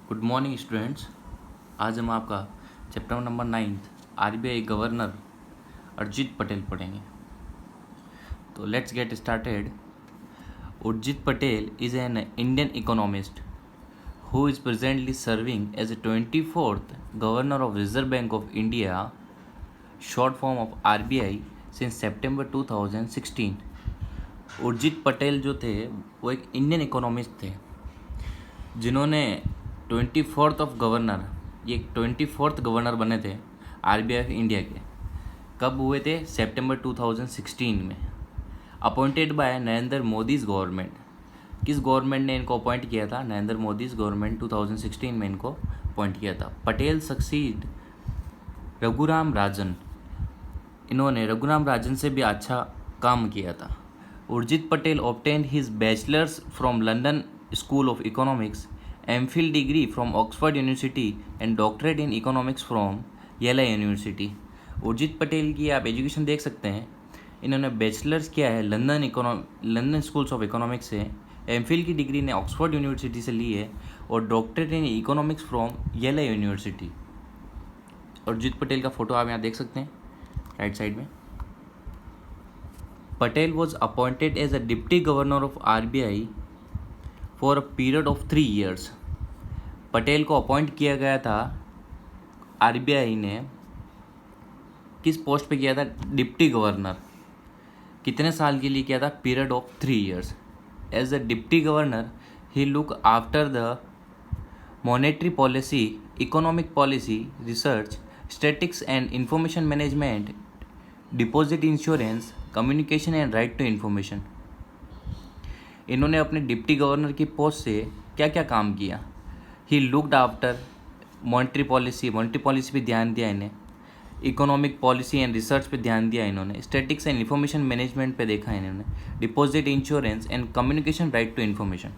Good morning students. आज हम आपका chapter number 9 RBI governor Urjit Patel पढ़ेंगे। तो let's get started. Urjit Patel is an Indian economist who is presently serving as a 24th governor of Reserve Bank of India, short form of RBI, since September 2016। Urjit Patel जो थे वो एक Indian economist थे जिन्होंने 24th of governor, ये 24th governor बने थे RBI of India के। कब हुए थे? सितंबर 2016 में। Appointed by Narendra Modi's government. किस गवर्नमेंट ने इनको अपॉइंट किया था? नरेंद्र मोदीज गवर्नमेंट 2016 में इनको अपॉइंट किया था। पटेल सक्सीड रघुराम राजन। इन्होंने रघुराम राजन से भी अच्छा काम किया था। Urjit Patel obtained his bachelors from London school of economics, MPhil degree from Oxford university and doctorate in economics from येला यूनिवर्सिटी। उर्जित पटेल की आप एजुकेशन देख सकते हैं। इन्होंने बैचलर्स किया है लंदन स्कूल्स ऑफ इकोनॉमिक्स से, एमफिल की डिग्री ने ऑक्सफोर्ड यूनिवर्सिटी से ली है और डॉक्टरेट इन इकोनॉमिक्स फ्रॉम येला यूनिवर्सिटी। उर्जित पटेल का फोटो आप यहाँ देख सकते हैं राइट साइड में। Patel was appointed as a deputy governor of RBI for a period of 3 years। Patel को अपॉइंट किया गया था आरबीआई ने, किस पोस्ट पे किया था? Deputy governor. कितने साल के लिए किया था? Period of 3 years। As a deputy governor he look after the monetary policy, economic policy, research, statics and information management, deposit insurance, communication and right to information. इन्होंने अपने डिप्टी गवर्नर की post से क्या क्या काम किया? He looked after monetary policy पे ध्यान दिया इन्हें, इकोनॉमिक पॉलिसी एंड रिसर्च पे ध्यान दिया इन्होंने, स्टैटिक्स एंड इन्फॉर्मेशन मैनेजमेंट पे देखा इन्होंने, deposit insurance and communication right to information.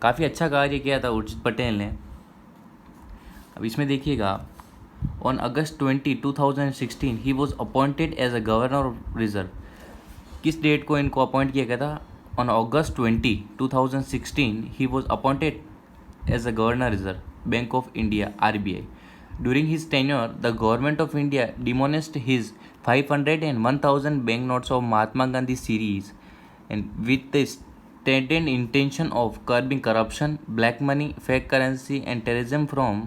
काफ़ी अच्छा कार्य किया था उर्जित पटेल ने। अब इसमें देखिएगा, on August 20, 2016 he was appointed as a governor of reserve. किस डेट को इनको अपॉइंट किया गया था? On August 20, 2016 he was appointed as a governor reserve bank of India RBI। During his tenure, the government of India demonished his 500 and 1000 banknotes of Mahatma Gandhi series, and with the stated intention of curbing corruption, black money, fake currency, and terrorism from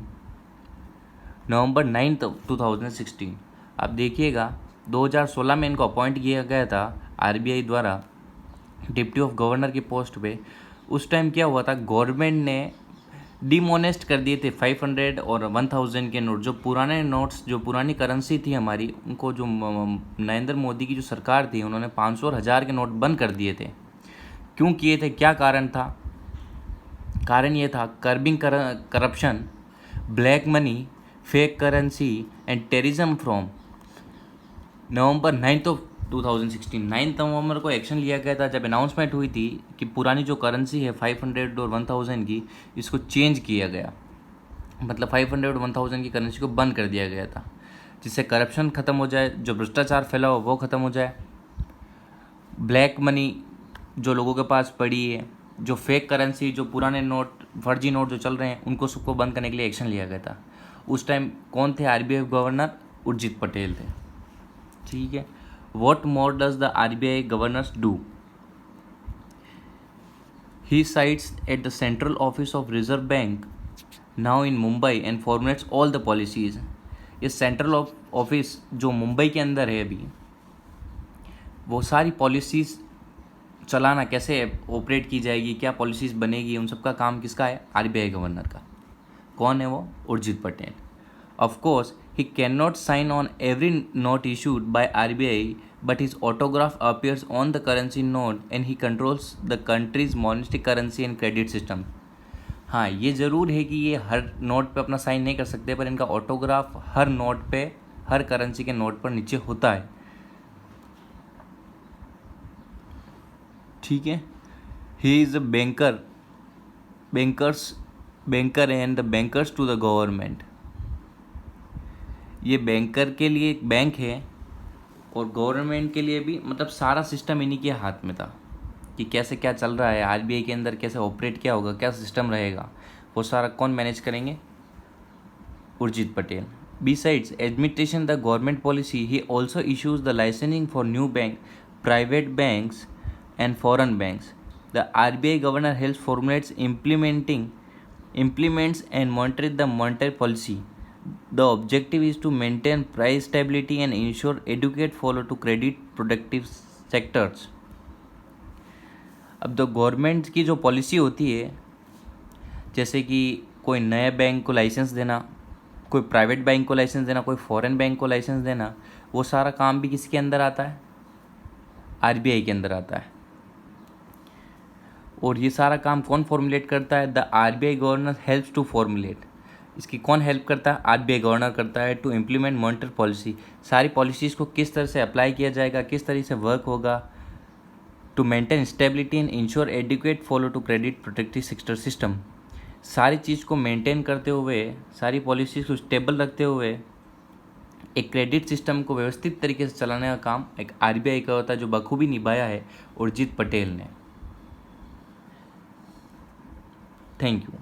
November 9th, 2016। आप देखिएगा 2016 में इनको appoint किया गया था RBI द्वारा deputy of governor की post पे। उस टाइम क्या हुआ था? गवर्नमेंट ने डिमोनेस्ट कर दिए थे 500 और 1000 के नोट। जो पुराने नोट्स, जो पुरानी करेंसी थी हमारी, उनको जो नरेंद्र मोदी की जो सरकार थी, उन्होंने 500 और 1000 के नोट बंद कर दिए थे। क्यों किए थे? क्या कारण था? कारण ये था curbing corruption, black money, fake currency and terrorism from November 9th of 2016। 9 नवंबर को एक्शन लिया गया था जब अनाउंसमेंट हुई थी कि पुरानी जो करेंसी है 500 और 1000 की, इसको चेंज किया गया। मतलब 500 और 1000 की करेंसी को बंद कर दिया गया था, जिससे करप्शन ख़त्म हो जाए, जो भ्रष्टाचार फैला हो वो ख़त्म हो जाए, ब्लैक मनी जो लोगों के पास पड़ी है, जो फेक करेंसी, जो पुराने नोट, फर्जी नोट जो चल रहे हैं, उनको सबको बंद करने के लिए एक्शन लिया गया था। उस टाइम कौन थे आरबीआई गवर्नर? उर्जित पटेल थे। ठीक है। What more does the RBI governors do? He sits at the central office of Reserve Bank, now in Mumbai, and formulates all the policies। ये सेंट्रल ऑफिस जो मुंबई के अंदर है अभी, वो सारी पॉलिसीज़ चलाना, कैसे ऑपरेट की जाएगी, क्या पॉलिसीज़ बनेगी, उन सब का काम किसका है? आरबीआई गवर्नर का। कौन है वो? Urjit Patel. Of course, he cannot sign on every note issued by RBI, but his autograph appears on the currency note and he controls the country's monetary currency and credit system। हाँ, ये ज़रूर है कि ये हर नोट पे अपना साइन नहीं कर सकते, पर इनका ऑटोग्राफ हर नोट पे, हर करेंसी के नोट पर नीचे होता है। ठीक है। He is a banker and the bankers to the government. ये बैंकर के लिए एक बैंक है और गवर्नमेंट के लिए भी, मतलब सारा सिस्टम इन्हीं के हाथ में था कि कैसे क्या चल रहा है आरबीआई के अंदर, कैसे ऑपरेट क्या होगा, क्या सिस्टम रहेगा। वो सारा कौन मैनेज करेंगे? Urjit Patel. Besides administration the government policy, he also issues the licensing for new bank, private banks and foreign banks. The RBI governor helps formulates implements and monitors the monetary policy. The objective is to maintain price stability and ensure adequate follow to credit productive sectors. अब तो government की जो policy होती है, जैसे कि कोई नए बैंक को लाइसेंस देना, कोई प्राइवेट बैंक को लाइसेंस देना, कोई फॉरेन बैंक को लाइसेंस देना, वो सारा काम भी किसके अंदर आता है? आरबीआई के अंदर आता है. और ये सारा काम कौन फॉर्मुलेट करता है? The RBI governor helps to formulate. इसकी कौन हेल्प करता है? आरबीआई गवर्नर करता है. टू इम्प्लीमेंट मॉनिटर पॉलिसी, सारी पॉलिसीज़ को किस तरह से अप्लाई किया जाएगा, किस तरह से वर्क होगा. To maintain stability and ensure adequate follow to credit protective sector system. सारी चीज़ को मेंटेन करते हुए, सारी पॉलिसीज़ को स्टेबल रखते हुए एक क्रेडिट सिस्टम को व्यवस्थित तरीके से चलाने का काम एक आरबीआई का होता है, जो बखूबी निभाया है उर्जित पटेल ने. Thank you.